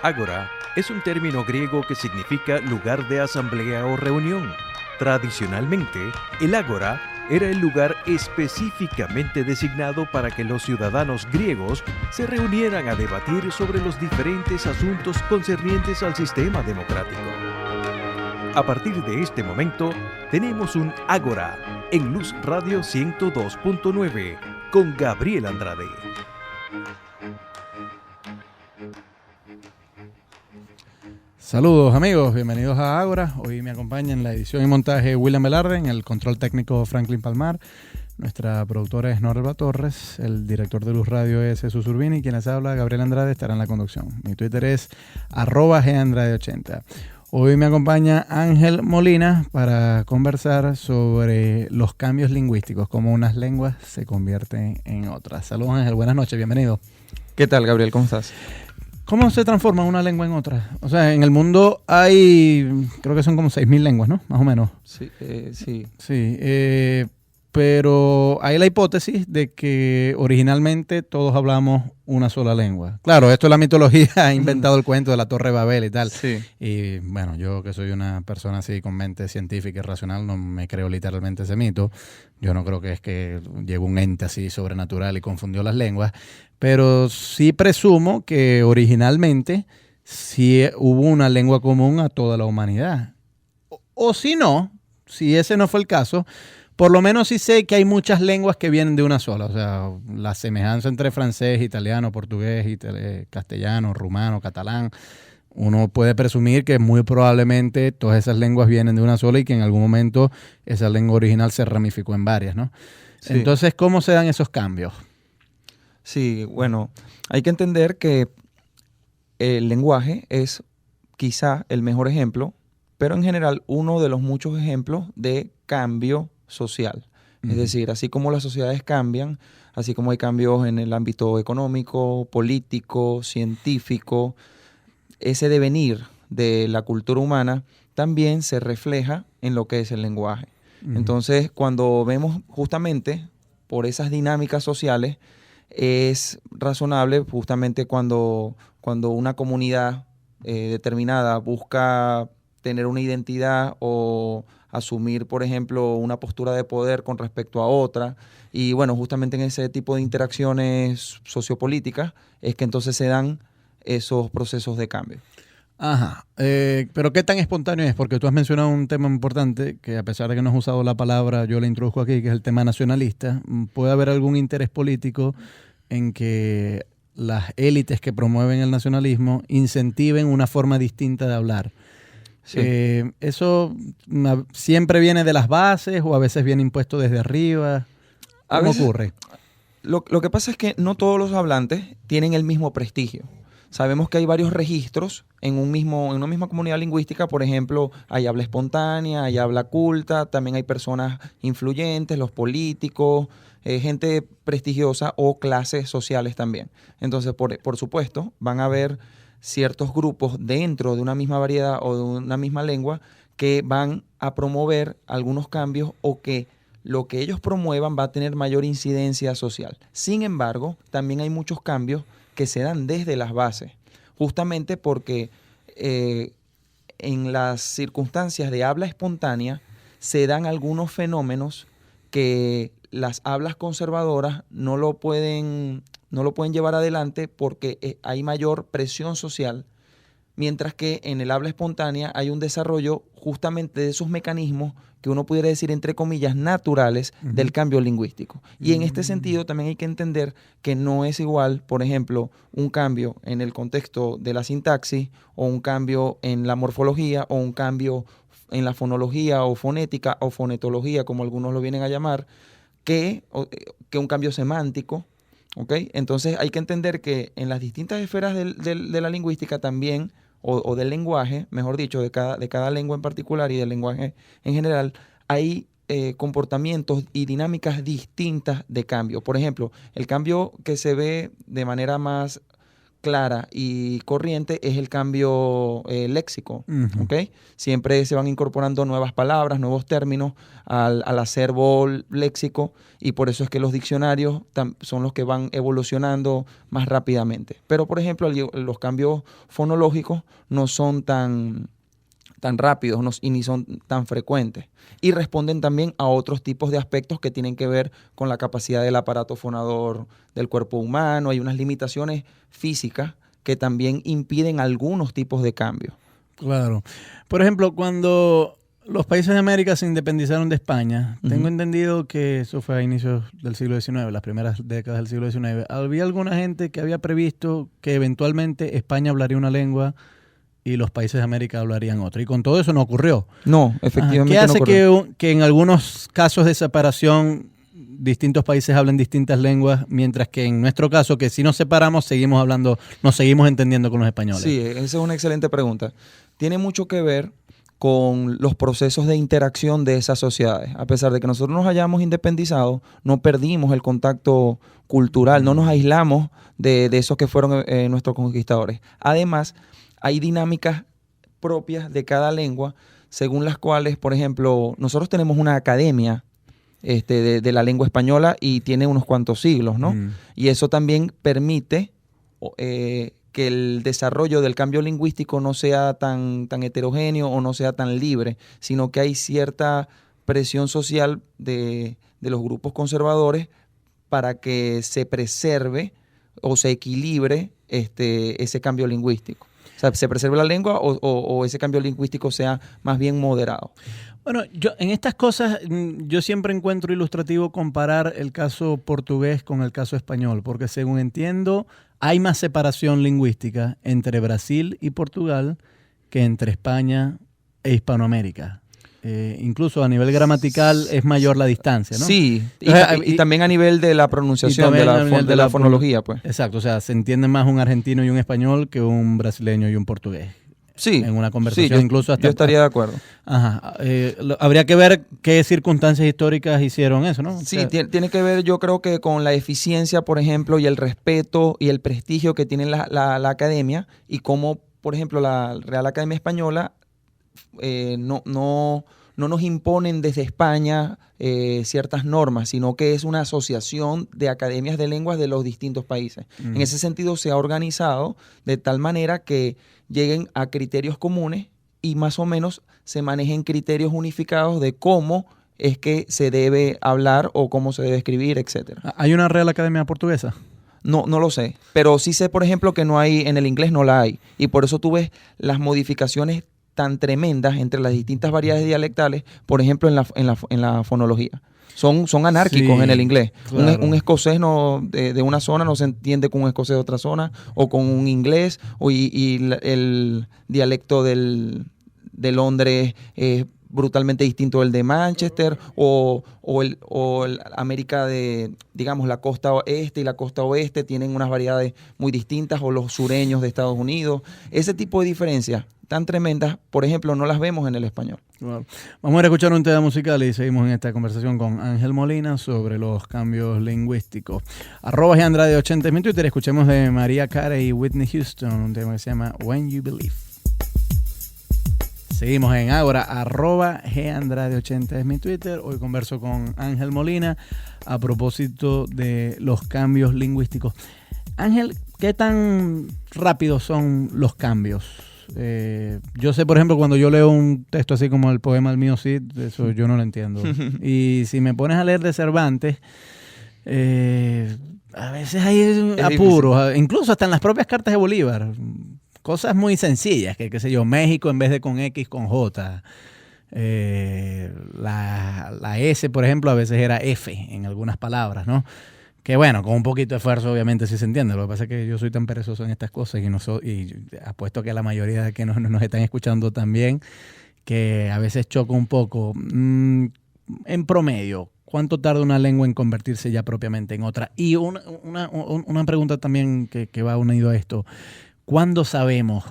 Ágora es un término griego que significa lugar de asamblea o reunión. Tradicionalmente, el ágora era el lugar específicamente designado para que los ciudadanos griegos se reunieran a debatir sobre los diferentes asuntos concernientes al sistema democrático. A partir de este momento, tenemos un Ágora en Luz Radio 102.9 con Gabriel Andrade. Saludos amigos, bienvenidos a Ágora. Hoy me acompaña en la edición y montaje William Velarde, en el control técnico Franklin Palmar. Nuestra productora es Norelba Torres, el director de Luz Radio es Jesús Urbini y quien les habla, Gabriel Andrade, estará en la conducción. Mi Twitter es @gandrade80. Hoy me acompaña Ángel Molina para conversar sobre los cambios lingüísticos, cómo unas lenguas se convierten en otras. Saludos Ángel, buenas noches, bienvenido. ¿Qué tal, Gabriel? ¿Cómo estás? ¿Cómo se transforma una lengua en otra? O sea, en el mundo hay, creo que son como 6.000 lenguas, ¿no? Más o menos. Sí. Sí, pero hay la hipótesis de que originalmente todos hablamos una sola lengua. Claro, esto es la mitología, ha inventado el cuento de la Torre de Babel y tal. Sí. Y bueno, yo que soy una persona así con mente científica y racional, no me creo literalmente ese mito. Yo no creo que es que llegó un ente así sobrenatural y confundió las lenguas. Pero sí presumo que originalmente sí hubo una lengua común a toda la humanidad. O si no, si ese no fue el caso, por lo menos sí sé que hay muchas lenguas que vienen de una sola. O sea, la semejanza entre francés, italiano, portugués, castellano, rumano, catalán. Uno puede presumir que muy probablemente todas esas lenguas vienen de una sola y que en algún momento esa lengua original se ramificó en varias, ¿no? Sí. Entonces, ¿cómo se dan esos cambios? Sí, bueno, hay que entender que el lenguaje es quizá el mejor ejemplo, pero en general uno de los muchos ejemplos de cambio social. Es decir, así como las sociedades cambian, así como hay cambios en el ámbito económico, político, científico, ese devenir de la cultura humana también se refleja en lo que es el lenguaje. Entonces, cuando vemos justamente por esas dinámicas sociales, es razonable justamente cuando una comunidad determinada busca tener una identidad o asumir, por ejemplo, una postura de poder con respecto a otra. Y bueno, justamente en ese tipo de interacciones sociopolíticas es que entonces se dan esos procesos de cambio. Ajá, pero ¿qué tan espontáneo es? Porque tú has mencionado un tema importante que a pesar de que no has usado la palabra, yo la introduzco aquí, que es el tema nacionalista. ¿Puede haber algún interés político en que las élites que promueven el nacionalismo incentiven una forma distinta de hablar? Sí. ¿Eso siempre viene de las bases o a veces viene impuesto desde arriba? ¿Cómo ocurre? Lo que pasa es que no todos los hablantes tienen el mismo prestigio. Sabemos que hay varios registros en una misma comunidad lingüística. Por ejemplo, hay habla espontánea, hay habla culta, también hay personas influyentes, los políticos, gente prestigiosa o clases sociales también. Entonces, por supuesto, van a haber ciertos grupos dentro de una misma variedad o de una misma lengua que van a promover algunos cambios o que lo que ellos promuevan va a tener mayor incidencia social. Sin embargo, también hay muchos cambios que se dan desde las bases, justamente porque en las circunstancias de habla espontánea se dan algunos fenómenos que las hablas conservadoras no lo pueden llevar adelante porque hay mayor presión social, mientras que en el habla espontánea hay un desarrollo justamente de esos mecanismos que uno pudiera decir, entre comillas, naturales del cambio lingüístico. Y en este sentido también hay que entender que no es igual, por ejemplo, un cambio en el contexto de la sintaxis o un cambio en la morfología o un cambio en la fonología o fonética o fonetología, como algunos lo vienen a llamar, que un cambio semántico. ¿Okay? Entonces hay que entender que en las distintas esferas de la lingüística también, o del lenguaje, mejor dicho, de cada lengua en particular y del lenguaje en general, hay comportamientos y dinámicas distintas de cambio. Por ejemplo, el cambio que se ve de manera más clara y corriente es el cambio léxico, Ujú. ¿ok? Siempre se van incorporando nuevas palabras, nuevos términos al acervo léxico, y por eso es que los diccionarios son los que van evolucionando más rápidamente. Pero, por ejemplo, los cambios fonológicos no son tan rápidos y ni son tan frecuentes. Y responden también a otros tipos de aspectos que tienen que ver con la capacidad del aparato fonador del cuerpo humano. Hay unas limitaciones físicas que también impiden algunos tipos de cambios. Claro. Por ejemplo, cuando los países de América se independizaron de España, tengo entendido que eso fue a inicios del siglo XIX, las primeras décadas del siglo XIX. Había alguna gente que había previsto que eventualmente España hablaría una lengua y los países de América hablarían otra. Y con todo eso no ocurrió. No, efectivamente ¿Qué hace no ocurrió. que en algunos casos de separación distintos países hablen distintas lenguas, mientras que en nuestro caso, que si nos separamos, seguimos hablando, nos seguimos entendiendo con los españoles? Sí, esa es una excelente pregunta. Tiene mucho que ver con los procesos de interacción de esas sociedades. A pesar de que nosotros nos hayamos independizado, no perdimos el contacto cultural, no nos aislamos de esos que fueron nuestros conquistadores. Además, hay dinámicas propias de cada lengua, según las cuales, por ejemplo, nosotros tenemos una academia de la lengua española y tiene unos cuantos siglos, ¿no? Y eso también permite que el desarrollo del cambio lingüístico no sea tan heterogéneo o no sea tan libre, sino que hay cierta presión social de los grupos conservadores para que se preserve o se equilibre ese cambio lingüístico. O sea, se preserve la lengua o ese cambio lingüístico sea más bien moderado. Bueno, yo en estas cosas yo siempre encuentro ilustrativo comparar el caso portugués con el caso español, porque según entiendo hay más separación lingüística entre Brasil y Portugal que entre España e Hispanoamérica. Incluso a nivel gramatical es mayor la distancia, ¿no? Sí, y también a nivel de la pronunciación, de la fonología, pues. Exacto, o sea, se entiende más un argentino y un español que un brasileño y un portugués. Sí, en una conversación, sí, incluso hasta yo estaría de acuerdo. Ajá. Habría que ver qué circunstancias históricas hicieron eso, ¿no? Sí, tiene que ver, yo creo que con la eficiencia, por ejemplo, y el respeto y el prestigio que tiene la academia, y cómo, por ejemplo, la Real Academia Española no nos imponen desde España ciertas normas, sino que es una asociación de academias de lenguas de los distintos países. En ese sentido se ha organizado de tal manera que lleguen a criterios comunes y más o menos se manejen criterios unificados de cómo es que se debe hablar o cómo se debe escribir, etcétera. ¿Hay una Real Academia Portuguesa? No lo sé, pero sí sé, por ejemplo, que no hay, en el inglés no la hay, y por eso tú ves las modificaciones tan tremendas entre las distintas variedades dialectales, por ejemplo, en la fonología. Son anárquicos, sí, en el inglés. Claro. Un escocés de una zona no se entiende con un escocés de otra zona, o con un inglés, y el dialecto de Londres es brutalmente distinto del de Manchester, o el América de, digamos, la costa este y la costa oeste tienen unas variedades muy distintas, o los sureños de Estados Unidos. Ese tipo de diferencias tan tremendas, por ejemplo, no las vemos en el español. Bueno, vamos a escuchar un tema musical y seguimos en esta conversación con Ángel Molina sobre los cambios lingüísticos. @GAndrade80 es mi Twitter. Escuchemos de Mariah Carey y Whitney Houston un tema que se llama When You Believe. Seguimos en Ágora, @GAndrade80 es mi Twitter. Hoy converso con Ángel Molina a propósito de los cambios lingüísticos. Ángel, ¿qué tan rápidos son los cambios? Yo sé, por ejemplo, cuando yo leo un texto así como el poema El mío Cid, eso yo no lo entiendo. Y si me pones a leer de Cervantes, a veces hay apuros, incluso hasta en las propias cartas de Bolívar. Cosas muy sencillas, que qué sé yo, México en vez de con X, con J. La S, por ejemplo, a veces era F en algunas palabras, ¿no? Que bueno, con un poquito de esfuerzo obviamente sí se entiende. Lo que pasa es que yo soy tan perezoso en estas cosas y apuesto que a la mayoría de que nos están escuchando también, que a veces choco un poco. En promedio, ¿cuánto tarda una lengua en convertirse ya propiamente en otra? Y una pregunta también que va unido a esto. ¿Cuándo sabemos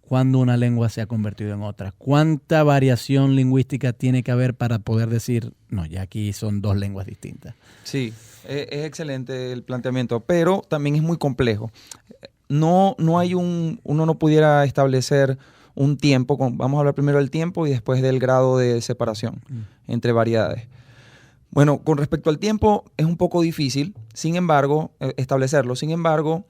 cuándo una lengua se ha convertido en otra? ¿Cuánta variación lingüística tiene que haber para poder decir, no, ya aquí son dos lenguas distintas? Sí, es excelente el planteamiento, pero también es muy complejo. no hay uno no pudiera establecer un tiempo, vamos a hablar primero del tiempo y después del grado de separación entre variedades. Bueno, con respecto al tiempo es un poco difícil, sin embargo, establecerlo. Sin embargo,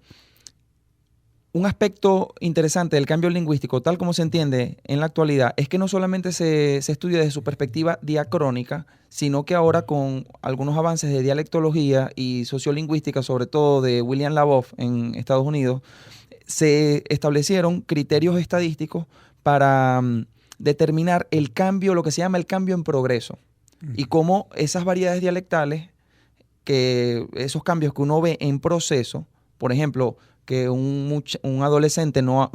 un aspecto interesante del cambio lingüístico, tal como se entiende en la actualidad, es que no solamente se estudia desde su perspectiva diacrónica, sino que ahora con algunos avances de dialectología y sociolingüística, sobre todo de William Labov en Estados Unidos, se establecieron criterios estadísticos para determinar el cambio, lo que se llama el cambio en progreso, y cómo esas variedades dialectales, que esos cambios que uno ve en proceso, por ejemplo, que un adolescente no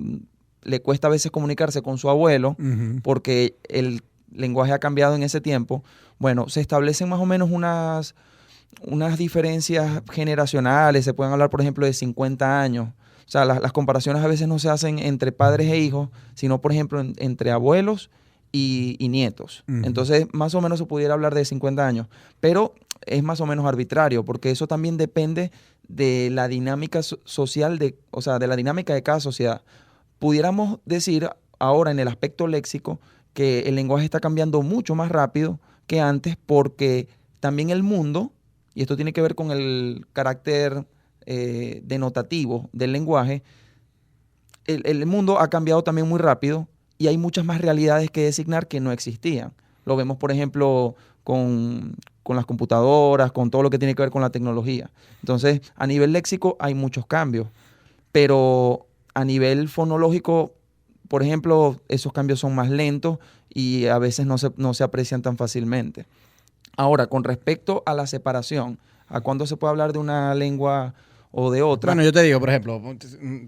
le cuesta a veces comunicarse con su abuelo porque el lenguaje ha cambiado en ese tiempo. Bueno, se establecen más o menos unas diferencias generacionales. Se pueden hablar, por ejemplo, de 50 años. O sea, las comparaciones a veces no se hacen entre padres e hijos, sino, por ejemplo, entre abuelos y nietos. Entonces, más o menos se pudiera hablar de 50 años. Pero es más o menos arbitrario, porque eso también depende de la dinámica social, o sea, de la dinámica de cada sociedad. Pudiéramos decir ahora en el aspecto léxico que el lenguaje está cambiando mucho más rápido que antes, porque también el mundo, y esto tiene que ver con el carácter denotativo del lenguaje, el mundo ha cambiado también muy rápido y hay muchas más realidades que designar que no existían. Lo vemos, por ejemplo, con las computadoras, con todo lo que tiene que ver con la tecnología. Entonces, a nivel léxico hay muchos cambios, pero a nivel fonológico, por ejemplo, esos cambios son más lentos y a veces no se aprecian tan fácilmente. Ahora, con respecto a la separación, ¿a cuándo se puede hablar de una lengua o de otra? Bueno, yo te digo, por ejemplo,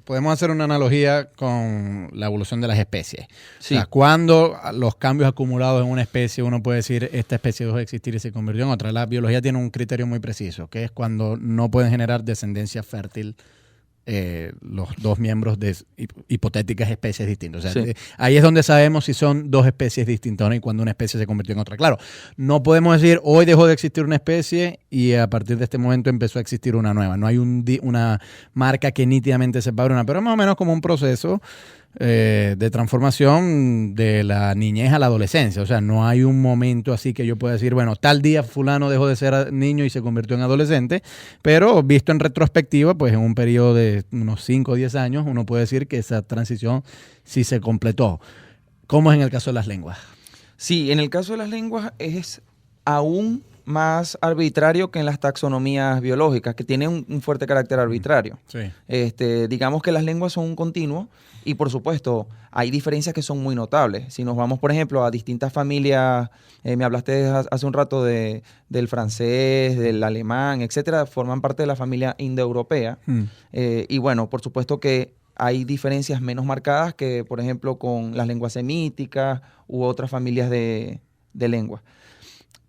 podemos hacer una analogía con la evolución de las especies. Sí. O sea, cuando los cambios acumulados en una especie, uno puede decir, esta especie dejó de existir y se convirtió en otra. La biología tiene un criterio muy preciso, que es cuando no pueden generar descendencia fértil los dos miembros de hipotéticas especies distintas. O sea, Sí. ahí es donde sabemos si son dos especies distintas, ¿no? Y cuando una especie se convirtió en otra. Claro, no podemos decir hoy dejó de existir una especie y a partir de este momento empezó a existir una nueva. No hay una marca que nítidamente separe una, pero es más o menos como un proceso de transformación de la niñez a la adolescencia. O sea, no hay un momento así que yo pueda decir, bueno, tal día fulano dejó de ser niño y se convirtió en adolescente, pero visto en retrospectiva, pues en un periodo de unos 5 o 10 años, uno puede decir que esa transición sí se completó. ¿Cómo es en el caso de las lenguas? Sí, en el caso de las lenguas es aún más arbitrario que en las taxonomías biológicas, que tienen un fuerte carácter arbitrario. Sí. Digamos que las lenguas son un continuo y, por supuesto, hay diferencias que son muy notables. Si nos vamos, por ejemplo, a distintas familias, me hablaste hace un rato del francés, del alemán, etcétera, forman parte de la familia indoeuropea. Y bueno, por supuesto que hay diferencias menos marcadas que, por ejemplo, con las lenguas semíticas u otras familias de lenguas.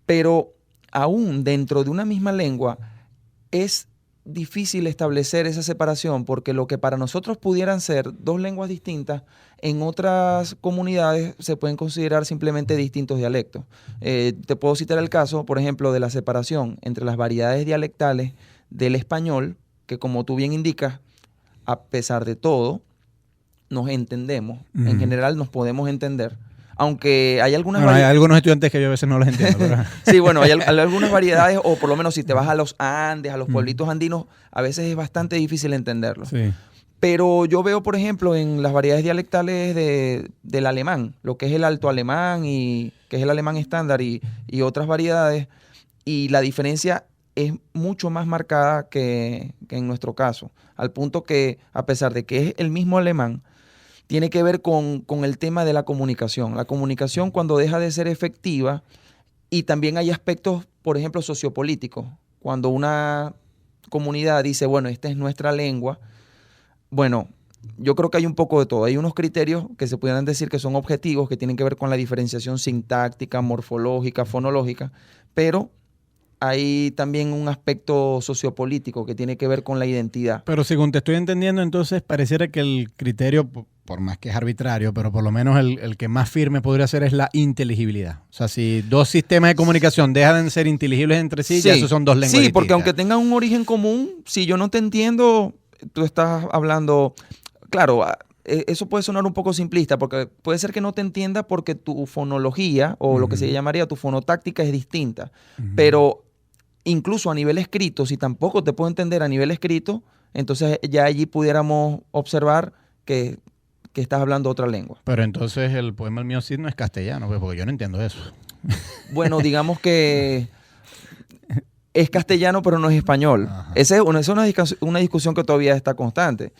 Pero aún dentro de una misma lengua es difícil establecer esa separación, porque lo que para nosotros pudieran ser dos lenguas distintas, en otras comunidades se pueden considerar simplemente distintos dialectos. Te puedo citar el caso, por ejemplo, de la separación entre las variedades dialectales del español, que como tú bien indicas, a pesar de todo, nos entendemos. En general nos podemos entender. Aunque hay algunas hay algunos estudiantes que yo a veces no los entiendo. Pero... Sí, bueno, hay algunas variedades, o por lo menos si te vas a los Andes, a los pueblitos andinos, a veces es bastante difícil entenderlo. Sí. Pero yo veo, por ejemplo, en las variedades dialectales del alemán, lo que es el alto alemán y que es el alemán estándar y otras variedades, y la diferencia es mucho más marcada que en nuestro caso, al punto que, a pesar de que es el mismo alemán, tiene que ver con el tema de la comunicación. La comunicación cuando deja de ser efectiva, y también hay aspectos, por ejemplo, sociopolíticos. Cuando una comunidad dice, bueno, esta es nuestra lengua, bueno, yo creo que hay un poco de todo. Hay unos criterios que se pudieran decir que son objetivos, que tienen que ver con la diferenciación sintáctica, morfológica, fonológica, pero hay también un aspecto sociopolítico que tiene que ver con la identidad. Pero según te estoy entendiendo, entonces pareciera que el criterio, por más que es arbitrario, pero por lo menos el que más firme podría ser es la inteligibilidad. O sea, si dos sistemas de comunicación dejan de ser inteligibles entre sí, ya esos son dos lenguas distintas. Porque aunque tengan un origen común, si yo no te entiendo, tú estás hablando, claro, eso puede sonar un poco simplista porque puede ser que no te entienda porque tu fonología o lo que se llamaría tu fonotáctica es distinta. Pero incluso a nivel escrito, si tampoco te puedo entender a nivel escrito, entonces ya allí pudiéramos observar que estás hablando otra lengua. Pero entonces el poema El mío Cid no es castellano, pues, porque yo no entiendo eso. Bueno, digamos que es castellano, pero no es español. Esa es una discusión que todavía está constante.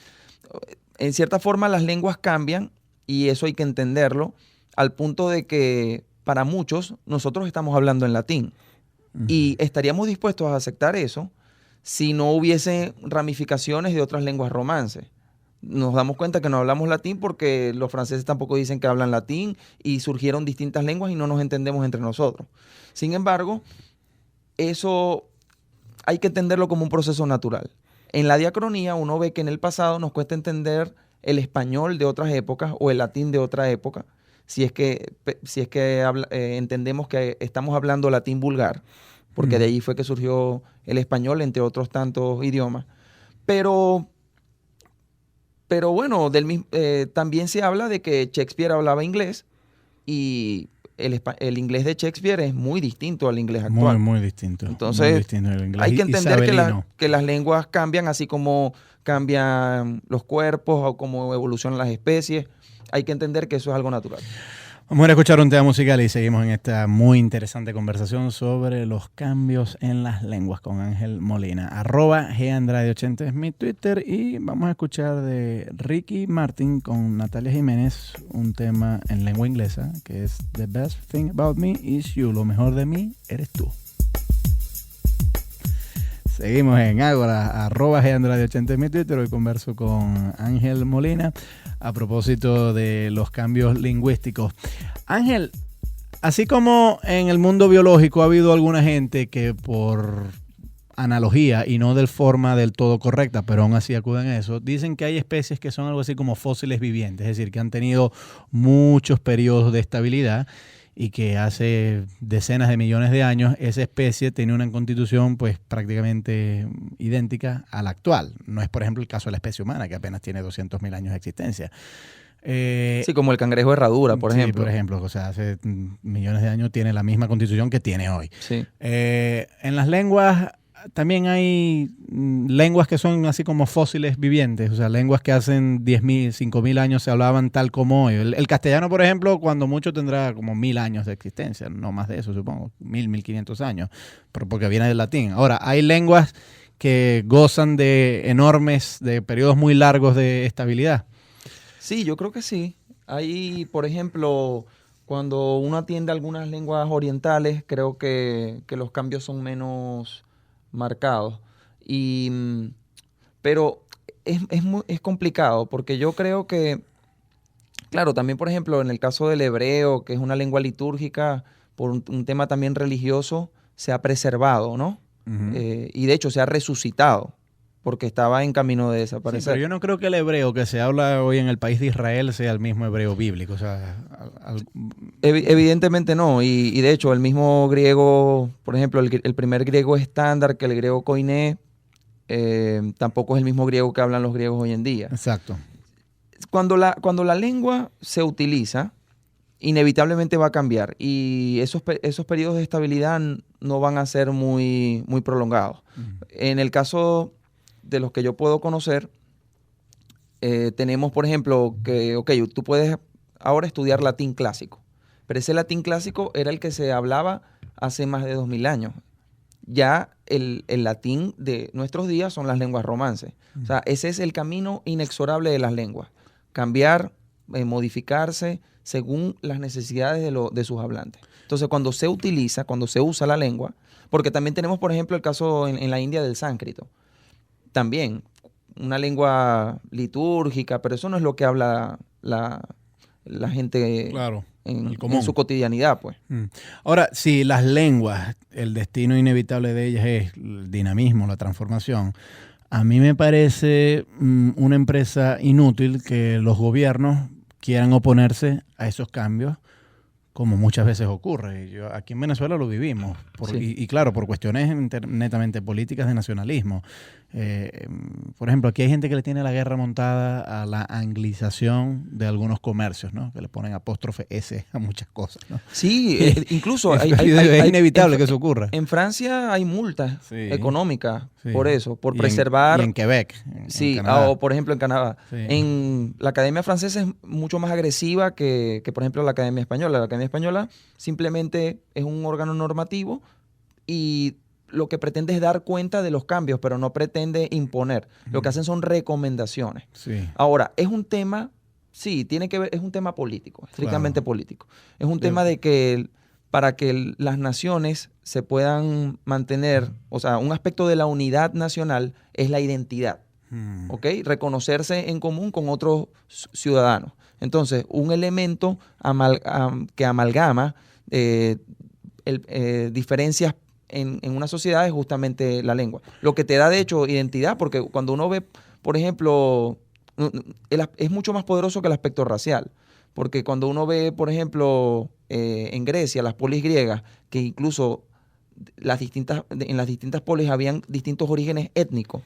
En cierta forma, las lenguas cambian y eso hay que entenderlo al punto de que para muchos nosotros estamos hablando en latín y estaríamos dispuestos a aceptar eso si no hubiese ramificaciones de otras lenguas romances. Nos damos cuenta que no hablamos latín porque los franceses tampoco dicen que hablan latín y surgieron distintas lenguas y no nos entendemos entre nosotros. Sin embargo, eso hay que entenderlo como un proceso natural. En la diacronía uno ve que en el pasado nos cuesta entender el español de otras épocas o el latín de otra época, si es que entendemos que estamos hablando latín vulgar, porque de ahí fue que surgió el español, entre otros tantos idiomas. Pero bueno, también se habla de que Shakespeare hablaba inglés y el inglés de Shakespeare es muy distinto al inglés actual. Muy distinto. Entonces, muy distinto al inglés hay que entender isabelino. que las lenguas cambian, así como cambian los cuerpos o cómo evolucionan las especies. Hay que entender que eso es algo natural. Vamos a escuchar un tema musical y seguimos en esta muy interesante conversación sobre los cambios en las lenguas con Ángel Molina. @GAndrade80 es mi Twitter y vamos a escuchar de Ricky Martin con Natalia Jiménez un tema en lengua inglesa que es The Best Thing About Me Is You. Lo mejor de mí eres tú. Seguimos en Ágora, @GAndrade80 es mi Twitter. Hoy converso con Ángel Molina a propósito de los cambios lingüísticos. Ángel, así como en el mundo biológico ha habido alguna gente que por analogía y no de forma del todo correcta, pero aún así acuden a eso, dicen que hay especies que son algo así como fósiles vivientes, es decir, que han tenido muchos periodos de estabilidad y que hace decenas de millones de años esa especie tenía una constitución pues prácticamente idéntica a la actual. No es, por ejemplo, el caso de la especie humana, que apenas tiene 200.000 años de existencia. Sí, como el cangrejo de herradura, por ejemplo. Sí, por ejemplo, o sea, hace millones de años tiene la misma constitución que tiene hoy. Sí. En las lenguas también hay lenguas que son así como fósiles vivientes, o sea, lenguas que hacen 10.000, 5.000 años se hablaban tal como hoy. El castellano, por ejemplo, cuando mucho tendrá como 1.000 años de existencia, no más de eso, supongo, 1.500 años, porque viene del latín. Ahora, hay lenguas que gozan de periodos muy largos de estabilidad. Sí, yo creo que sí. Hay, por ejemplo, cuando uno atiende algunas lenguas orientales, creo que los cambios son menos marcados. Pero es complicado porque yo creo que, claro, también por ejemplo en el caso del hebreo, que es una lengua litúrgica, por un tema también religioso, se ha preservado, ¿no? Y de hecho se ha resucitado porque estaba en camino de desaparecer. Sí, pero yo no creo que el hebreo que se habla hoy en el país de Israel sea el mismo hebreo bíblico. O sea, evidentemente no. Y de hecho, el mismo griego, por ejemplo, el primer griego estándar, que el griego koiné, tampoco es el mismo griego que hablan los griegos hoy en día. Exacto. Cuando la lengua se utiliza, inevitablemente va a cambiar. Y esos periodos de estabilidad no van a ser muy, muy prolongados. En el caso de los que yo puedo conocer, tenemos, por ejemplo, que, tú puedes ahora estudiar latín clásico, pero ese latín clásico era el que se hablaba hace más de 2.000 años. Ya el latín de nuestros días son las lenguas romances. O sea, ese es el camino inexorable de las lenguas. Cambiar, modificarse según las necesidades de sus hablantes. Entonces, cuando se usa la lengua, porque también tenemos, por ejemplo, el caso en la India del sánscrito. También una lengua litúrgica, pero eso no es lo que habla la gente claro, en su cotidianidad, pues. Ahora, si las lenguas, el destino inevitable de ellas es el dinamismo, la transformación, a mí me parece una empresa inútil que los gobiernos quieran oponerse a esos cambios, como muchas veces ocurre. Aquí en Venezuela lo vivimos, Sí. y claro, por cuestiones netamente políticas de nacionalismo. Por ejemplo, aquí hay gente que le tiene la guerra montada a la anglización de algunos comercios, ¿no? Que le ponen apóstrofe S a muchas cosas, ¿no? Sí, incluso es inevitable que eso ocurra. En Francia hay multas económicas por eso, por y preservar. Y en Quebec. Sí, Canadá. o por ejemplo en Canadá. Sí. En la Academia Francesa es mucho más agresiva que, por ejemplo, la Academia Española. La Academia Española simplemente es un órgano normativo y lo que pretende es dar cuenta de los cambios, pero no pretende imponer. Lo que hacen son recomendaciones. Sí. Ahora, es un tema, sí, tiene que ver, es un tema político, estrictamente político. Es un tema de que para que las naciones se puedan mantener, o sea, un aspecto de la unidad nacional es la identidad, ¿ok? Reconocerse en común con otros ciudadanos. Entonces, un elemento que amalgama diferencias en una sociedad es justamente la lengua. Lo que te da, de hecho, identidad, porque cuando uno ve, por ejemplo, es mucho más poderoso que el aspecto racial. Porque cuando uno ve, por ejemplo, en Grecia, las polis griegas, que incluso en las distintas polis habían distintos orígenes étnicos,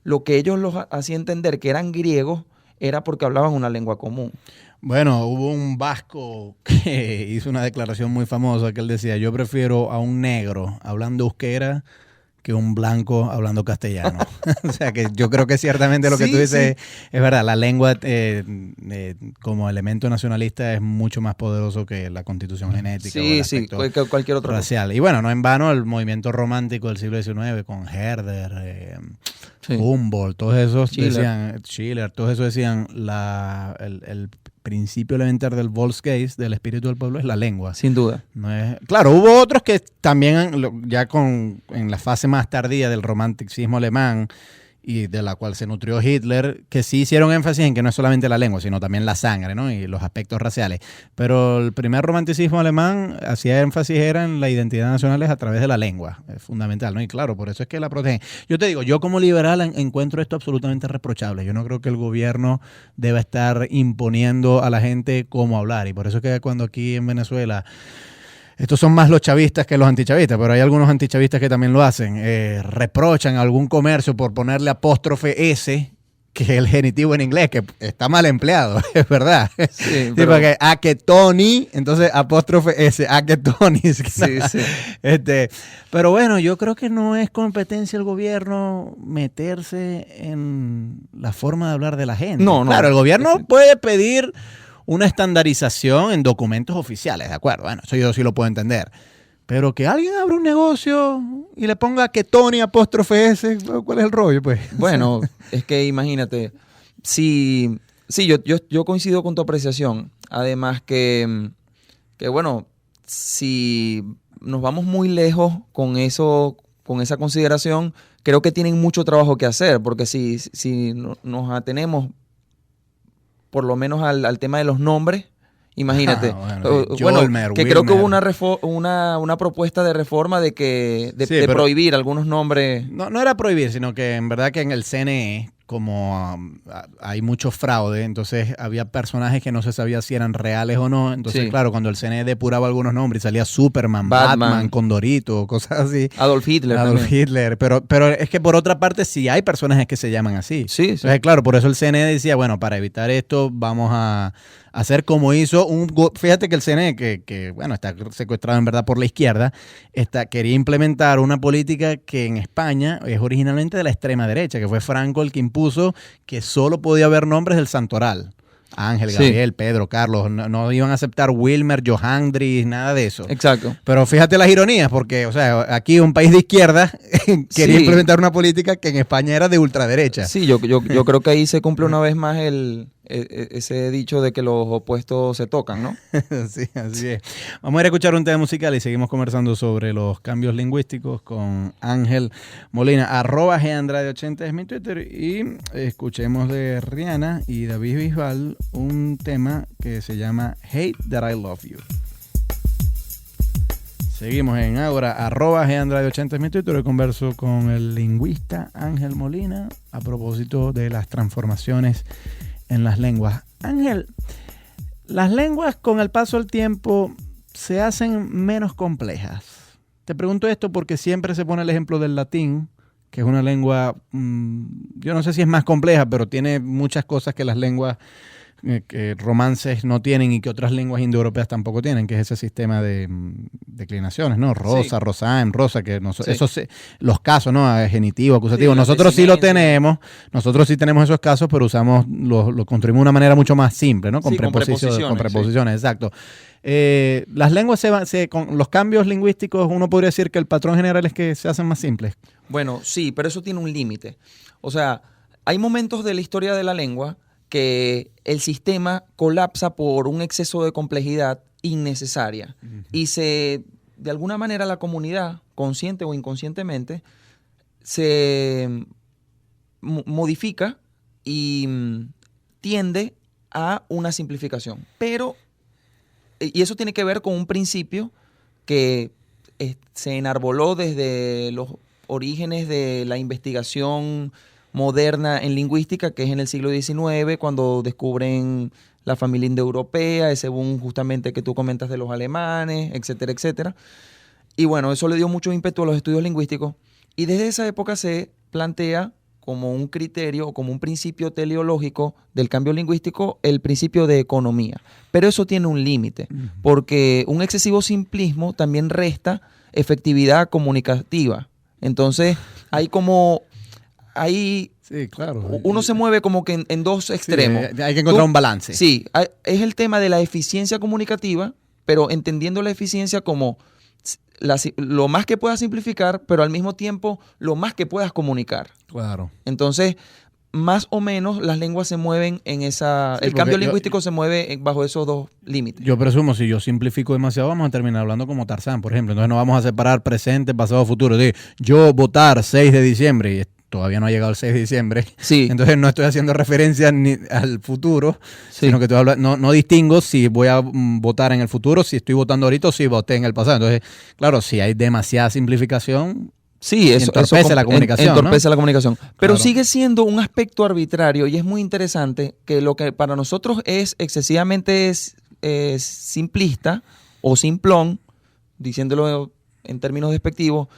lo que ellos los hacía entender que eran griegos era porque hablaban una lengua común. Bueno, hubo un vasco que hizo una declaración muy famosa que él decía, yo prefiero a un negro hablando euskera que un blanco hablando castellano. O sea que yo creo que ciertamente lo que tú dices es verdad. La lengua como elemento nacionalista es mucho más poderoso que la constitución genética o el aspecto cualquier otro racial. Y bueno, no en vano el movimiento romántico del siglo XIX con Herder, Humboldt, todos esos decían, Schiller, todos esos decían el principio elemental del Volksgeist, del espíritu del pueblo, es la lengua. Sin duda. No es, claro, hubo otros que también, ya en la fase más tardía del romanticismo alemán y de la cual se nutrió Hitler, que sí hicieron énfasis en que no es solamente la lengua, sino también la sangre, ¿no? Y los aspectos raciales. Pero el primer romanticismo alemán hacía énfasis en la identidad nacional a través de la lengua. Es fundamental, ¿no? Y claro, por eso es que la protegen. Yo te digo, yo como liberal encuentro esto absolutamente reprochable. Yo no creo que el gobierno deba estar imponiendo a la gente cómo hablar. Y por eso es que cuando aquí en Venezuela... Estos son más los chavistas que los antichavistas, pero hay algunos antichavistas que también lo hacen. Reprochan a algún comercio por ponerle apóstrofe S, que es el genitivo en inglés, que está mal empleado, es verdad. Sí, pero... porque a que Tony, entonces apóstrofe S, a que Tony. Sí. Pero bueno, yo creo que no es competencia del gobierno meterse en la forma de hablar de la gente. No. Claro, el gobierno puede pedir una estandarización en documentos oficiales, ¿de acuerdo? Bueno, eso yo sí lo puedo entender. Pero que alguien abra un negocio y le ponga que Tony apóstrofe S, ¿cuál es el rollo, pues? Bueno, es que imagínate, sí, yo coincido con tu apreciación. Además que bueno, si nos vamos muy lejos con eso, con esa consideración, creo que tienen mucho trabajo que hacer, porque si nos atenemos por lo menos al tema de los nombres, imagínate. Jolmer, que creo que hubo una propuesta de reforma de prohibir algunos nombres. No era prohibir, sino que en verdad que en el CNE, como hay mucho fraude, entonces había personajes que no se sabía si eran reales o no. Entonces, claro, cuando el CNE depuraba algunos nombres, salía Superman, Batman, Condorito, cosas así. Adolf Hitler. Pero es que por otra parte sí hay personajes que se llaman así. Sí. Entonces, claro, por eso el CNE decía, bueno, para evitar esto vamos a hacer como hizo fíjate que el CNE, que bueno, está secuestrado en verdad por la izquierda, quería implementar una política que en España es originalmente de la extrema derecha, que fue Franco el que impuso que solo podía haber nombres del santoral. Ángel, Gabriel, Pedro, Carlos, no iban a aceptar Wilmer, Johandris, nada de eso. Exacto. Pero fíjate las ironías, porque, o sea, aquí un país de izquierda quería implementar una política que en España era de ultraderecha. Sí, yo creo que ahí se cumple una vez más ese dicho de que los opuestos se tocan, ¿no? Sí, así es. Vamos a ir a escuchar un tema musical y seguimos conversando sobre los cambios lingüísticos con Ángel Molina. @GAndrade80 es mi Twitter. Y escuchemos de Rihanna y David Bisbal un tema que se llama Hate That I Love You. Seguimos en Ágora, @GAndrade80 es mi Twitter. Hoy converso con el lingüista Ángel Molina a propósito de las transformaciones en las lenguas. Ángel, las lenguas con el paso del tiempo se hacen menos complejas. Te pregunto esto porque siempre se pone el ejemplo del latín, que es una lengua, yo no sé si es más compleja, pero tiene muchas cosas que las lenguas que romances no tienen y que otras lenguas indoeuropeas tampoco tienen, que es ese sistema de declinaciones, ¿no? Rosa, Sí. rosaem, rosa, que Sí. los casos, ¿no? Genitivo, acusativo. Sí, las Nosotros sí lo desinencias. tenemos, nosotros sí tenemos esos casos, pero lo construimos de una manera mucho más simple, ¿no? Con Sí, con preposiciones, con sí. preposiciones, exacto. Las lenguas con los cambios lingüísticos, uno podría decir que el patrón general es que se hacen más simples. Bueno, sí, pero eso tiene un límite. O sea, hay momentos de la historia de la lengua que el sistema colapsa por un exceso de complejidad innecesaria y de alguna manera la comunidad, consciente o inconscientemente, se modifica y tiende a una simplificación. Y eso tiene que ver con un principio que se enarboló desde los orígenes de la investigación moderna en lingüística, que es en el siglo XIX, cuando descubren la familia indoeuropea, ese boom justamente que tú comentas de los alemanes, etcétera, etcétera. Y bueno, eso le dio mucho ímpetu a los estudios lingüísticos. Y desde esa época se plantea como un criterio o como un principio teleológico del cambio lingüístico el principio de economía. Pero eso tiene un límite, porque un excesivo simplismo también resta efectividad comunicativa. Entonces, Sí, claro. uno se mueve como que en dos extremos. Hay que encontrar un balance. Sí, es el tema de la eficiencia comunicativa, pero entendiendo la eficiencia como lo más que puedas simplificar, pero al mismo tiempo lo más que puedas comunicar. Claro. Entonces, más o menos las lenguas se mueven en esa... Sí, el cambio porque lingüístico se mueve bajo esos dos límites. Yo presumo, si yo simplifico demasiado, vamos a terminar hablando como Tarzán, por ejemplo. Entonces no vamos a separar presente, pasado, futuro. Yo votar 6 de diciembre y todavía no ha llegado el 6 de diciembre. Sí. Entonces no estoy haciendo referencia ni al futuro, Sí. sino que no distingo si voy a votar en el futuro, si estoy votando ahorita o si voté en el pasado. Entonces, claro, si hay demasiada simplificación, Sí, eso entorpece la comunicación, entorpece ¿no? la comunicación. Pero Claro. sigue siendo un aspecto arbitrario y es muy interesante que lo que para nosotros es excesivamente simplista o simplón, diciéndolo en términos despectivos,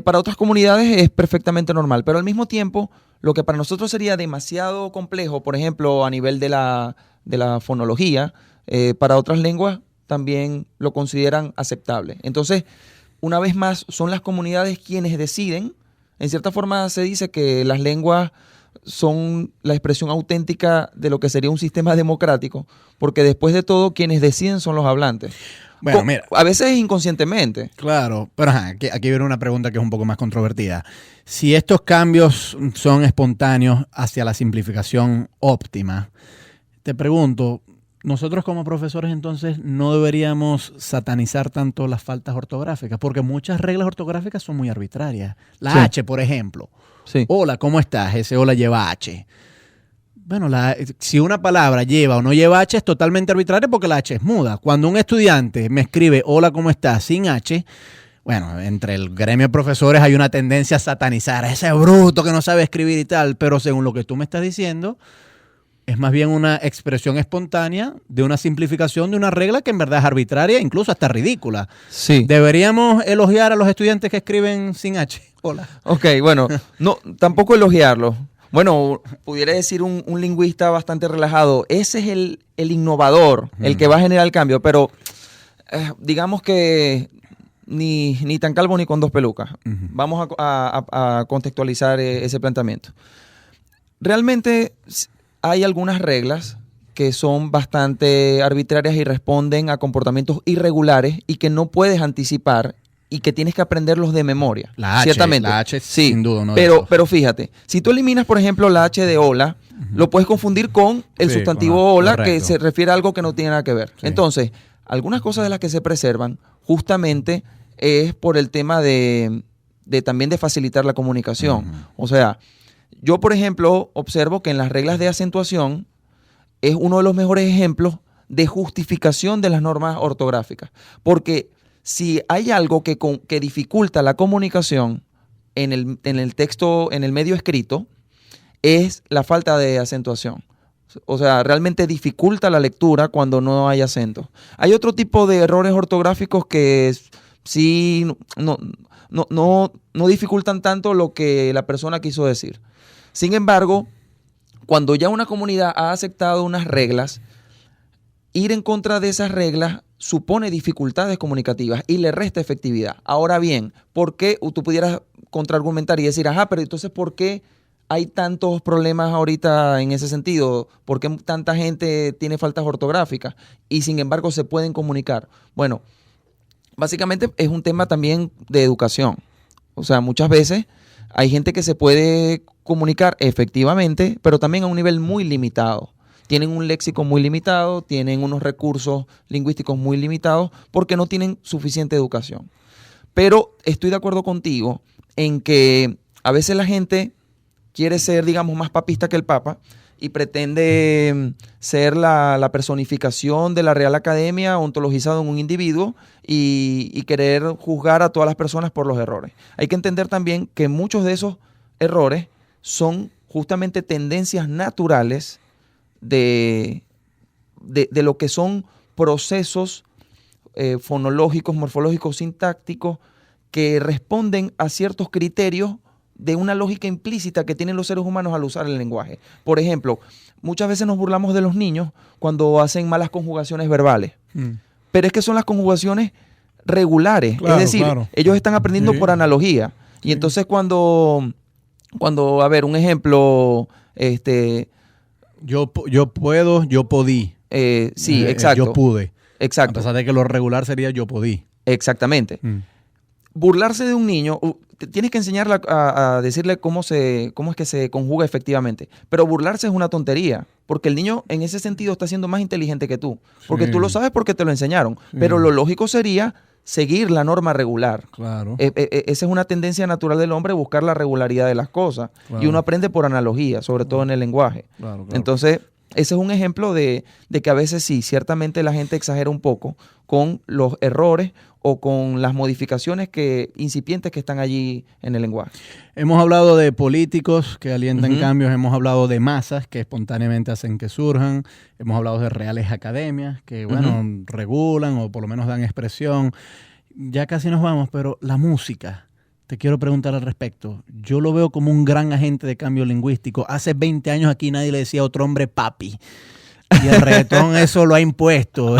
para otras comunidades es perfectamente normal. Pero al mismo tiempo, lo que para nosotros sería demasiado complejo, por ejemplo, a nivel de la fonología, para otras lenguas también lo consideran aceptable. Entonces, una vez más, son las comunidades quienes deciden. En cierta forma se dice que las lenguas son la expresión auténtica de lo que sería un sistema democrático, porque después de todo, quienes deciden son los hablantes. Bueno, mira. A veces inconscientemente. Claro, pero aquí viene una pregunta que es un poco más controvertida. Si estos cambios son espontáneos hacia la simplificación óptima, te pregunto, nosotros como profesores entonces no deberíamos satanizar tanto las faltas ortográficas, porque muchas reglas ortográficas son muy arbitrarias. La Sí. H, por ejemplo. Sí. Hola, ¿cómo estás? Ese hola lleva H. Bueno, si una palabra lleva o no lleva H es totalmente arbitrario porque la H es muda. Cuando un estudiante me escribe hola, ¿cómo estás? Sin H, bueno, entre el gremio de profesores hay una tendencia a satanizar a ese bruto que no sabe escribir y tal, pero según lo que tú me estás diciendo, es más bien una expresión espontánea de una simplificación de una regla que en verdad es arbitraria, incluso hasta ridícula. Sí. ¿Deberíamos elogiar a los estudiantes que escriben sin H? Hola. Ok, bueno, no, tampoco elogiarlo. Bueno, pudiera decir un lingüista bastante relajado, ese es el innovador, el que va a generar el cambio, pero digamos que ni tan calvo ni con dos pelucas. Vamos a contextualizar ese planteamiento. Realmente hay algunas reglas que son bastante arbitrarias y responden a comportamientos irregulares y que no puedes anticipar y que tienes que aprenderlos de memoria. La H, ciertamente. la H sí, sin duda, uno de esos. pero fíjate, si tú eliminas, por ejemplo, la H de hola, lo puedes confundir con el Sí, sustantivo hola, que correcto. se refiere a algo que no tiene nada que ver. Sí. Entonces, algunas cosas de las que se preservan justamente es por el tema de también de facilitar la comunicación. O sea, yo, por ejemplo, observo que en las reglas de acentuación es uno de los mejores ejemplos de justificación de las normas ortográficas. Porque si hay algo que dificulta la comunicación en el texto, en el medio escrito, es la falta de acentuación. O sea, realmente dificulta la lectura cuando no hay acento. Hay otro tipo de errores ortográficos que sí no dificultan tanto lo que la persona quiso decir. Sin embargo, cuando ya una comunidad ha aceptado unas reglas, ir en contra de esas reglas supone dificultades comunicativas y le resta efectividad. Ahora bien, ¿por qué tú pudieras contraargumentar y decir, pero entonces ¿por qué hay tantos problemas ahorita en ese sentido? ¿Por qué tanta gente tiene faltas ortográficas y sin embargo se pueden comunicar? Bueno, básicamente es un tema también de educación. O sea, muchas veces hay gente que se puede comunicar efectivamente, pero también a un nivel muy limitado. Tienen un léxico muy limitado, tienen unos recursos lingüísticos muy limitados porque no tienen suficiente educación. Pero estoy de acuerdo contigo en que a veces la gente quiere ser, digamos, más papista que el Papa y pretende ser la personificación de la Real Academia ontologizado en un individuo y querer juzgar a todas las personas por los errores. Hay que entender también que muchos de esos errores son justamente tendencias naturales de lo que son procesos fonológicos, morfológicos, sintácticos que responden a ciertos criterios de una lógica implícita que tienen los seres humanos al usar el lenguaje. Por ejemplo, muchas veces nos burlamos de los niños cuando hacen malas conjugaciones verbales, pero es que son las conjugaciones regulares, claro, es decir, ellos están aprendiendo por analogía. Y entonces cuando, a ver, un ejemplo, Yo puedo, yo podí. Sí, exacto. Yo pude. Exacto. A pesar de que lo regular sería yo podí. Exactamente. Burlarse de un niño, tienes que enseñarle a decirle cómo es que se conjuga efectivamente. Pero burlarse es una tontería, porque el niño en ese sentido está siendo más inteligente que tú. Porque tú lo sabes porque te lo enseñaron. Pero lo lógico sería seguir la norma regular. Claro. Esa es una tendencia natural del hombre, buscar la regularidad de las cosas. Claro. Y uno aprende por analogía, sobre todo en el lenguaje. Claro. Entonces, ese es un ejemplo de que a veces sí, ciertamente la gente exagera un poco con los errores o con las modificaciones incipientes que están allí en el lenguaje. Hemos hablado de políticos que alientan cambios, hemos hablado de masas que espontáneamente hacen que surjan, hemos hablado de reales academias que, regulan o por lo menos dan expresión. Ya casi nos vamos, pero la música, te quiero preguntar al respecto. Yo lo veo como un gran agente de cambio lingüístico. Hace 20 años aquí nadie le decía a otro hombre papi. Y el reggaetón eso lo ha impuesto.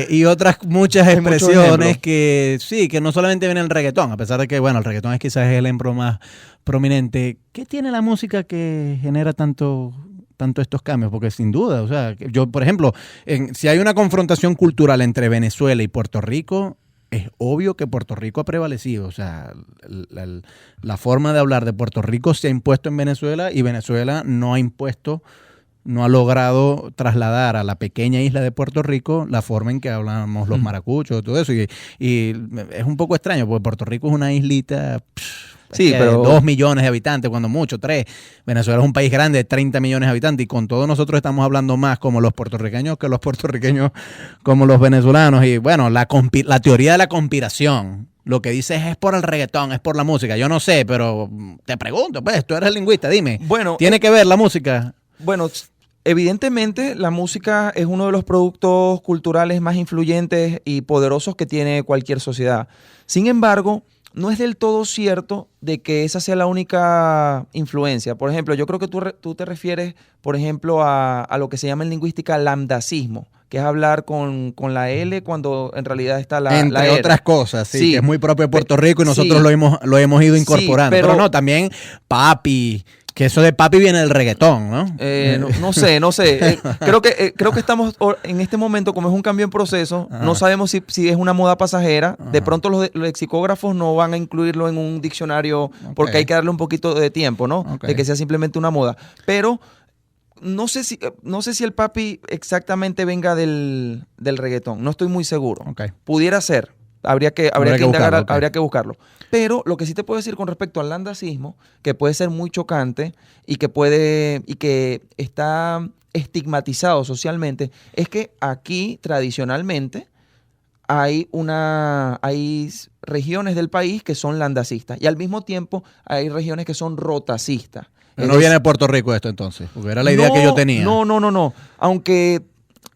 Y otras muchas expresiones que sí, que no solamente viene el reggaetón, a pesar de que, el reggaetón es quizás el ejemplo más prominente. ¿Qué tiene la música que genera tanto estos cambios? Porque sin duda, o sea, yo, por ejemplo, si hay una confrontación cultural entre Venezuela y Puerto Rico, es obvio que Puerto Rico ha prevalecido. O sea, la forma de hablar de Puerto Rico se ha impuesto en Venezuela y Venezuela no ha logrado trasladar a la pequeña isla de Puerto Rico la forma en que hablamos los maracuchos, todo eso. Y es un poco extraño, porque Puerto Rico es una islita pero 2 millones de habitantes, cuando mucho, 3. Venezuela es un país grande de 30 millones de habitantes y con todos nosotros estamos hablando más como los puertorriqueños que los puertorriqueños como los venezolanos. Y bueno, la teoría de la conspiración, lo que dices es por el reggaetón, es por la música. Yo no sé, pero te pregunto, pues, tú eres lingüista, dime. Bueno, ¿tiene que ver la música? Bueno, evidentemente la música es uno de los productos culturales más influyentes y poderosos que tiene cualquier sociedad. Sin embargo, no es del todo cierto de que esa sea la única influencia. Por ejemplo, yo creo que tú te refieres, por ejemplo, a lo que se llama en lingüística lambdacismo, que es hablar con la L cuando en realidad está la Entre R. otras cosas, sí, que es muy propio de Puerto Rico y nosotros sí, lo hemos ido incorporando. Sí, pero no, también papi, que eso de papi viene del reggaetón, ¿no? No sé. Creo que estamos en este momento, como es un cambio en proceso, no sabemos si es una moda pasajera. De pronto los lexicógrafos no van a incluirlo en un diccionario porque hay que darle un poquito de tiempo, ¿no? De que sea simplemente una moda. Pero no sé si el papi exactamente venga del reggaetón. No estoy muy seguro. Pudiera ser. Habría que indagar, habría que buscarlo. Pero lo que sí te puedo decir con respecto al landacismo, que puede ser muy chocante y que está estigmatizado socialmente, es que aquí tradicionalmente hay regiones del país que son landacistas y al mismo tiempo hay regiones que son rotacistas. No viene de Puerto Rico esto entonces, porque era la idea que yo tenía. No. Aunque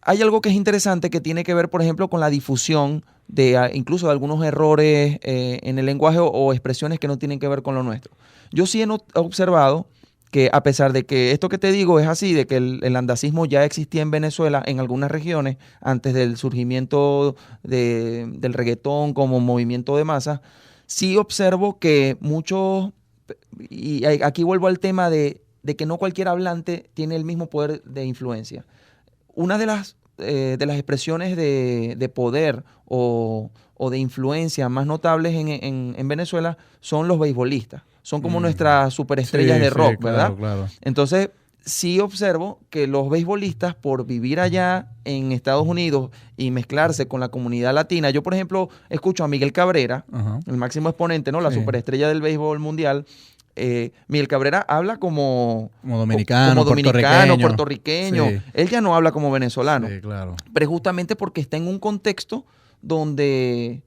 hay algo que es interesante que tiene que ver, por ejemplo, con la difusión de incluso de algunos errores en el lenguaje o expresiones que no tienen que ver con lo nuestro. Yo sí he observado que a pesar de que esto que te digo es así, de que el andacismo ya existía en Venezuela en algunas regiones antes del surgimiento del reggaetón como movimiento de masa, sí observo que muchos, y aquí vuelvo al tema de que no cualquier hablante tiene el mismo poder de influencia. Una de las expresiones de poder o de influencia más notables en Venezuela son los beisbolistas. Son como nuestras superestrellas de rock, claro, ¿verdad? Claro. Entonces, sí observo que los beisbolistas, por vivir allá en Estados Unidos y mezclarse con la comunidad latina, yo, por ejemplo, escucho a Miguel Cabrera, el máximo exponente, ¿no? La superestrella del béisbol mundial. Miguel Cabrera habla como dominicano, puertorriqueño. Sí. Él ya no habla como venezolano. Sí, claro. Pero justamente porque está en un contexto donde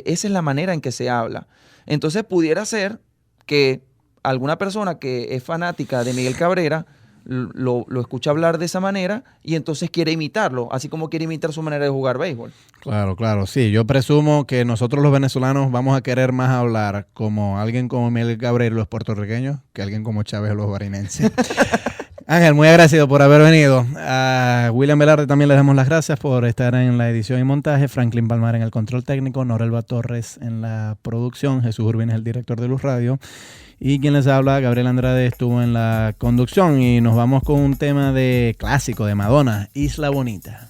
esa es la manera en que se habla. Entonces pudiera ser que alguna persona que es fanática de Miguel Cabrera lo escucha hablar de esa manera y entonces quiere imitarlo, así como quiere imitar su manera de jugar béisbol. Claro. Sí, yo presumo que nosotros los venezolanos vamos a querer más hablar como alguien como Miguel Cabrera y los puertorriqueños que alguien como Chávez o los barinenses. Ángel, muy agradecido por haber venido. A William Velarde también le damos las gracias por estar en la edición y montaje. Franklin Palmar en el control técnico. Norelba Torres en la producción. Jesús Urbina es el director de Luz Radio. Y quien les habla, Gabriel Andrade, estuvo en la conducción. Y nos vamos con un tema clásico de Madonna, Isla Bonita.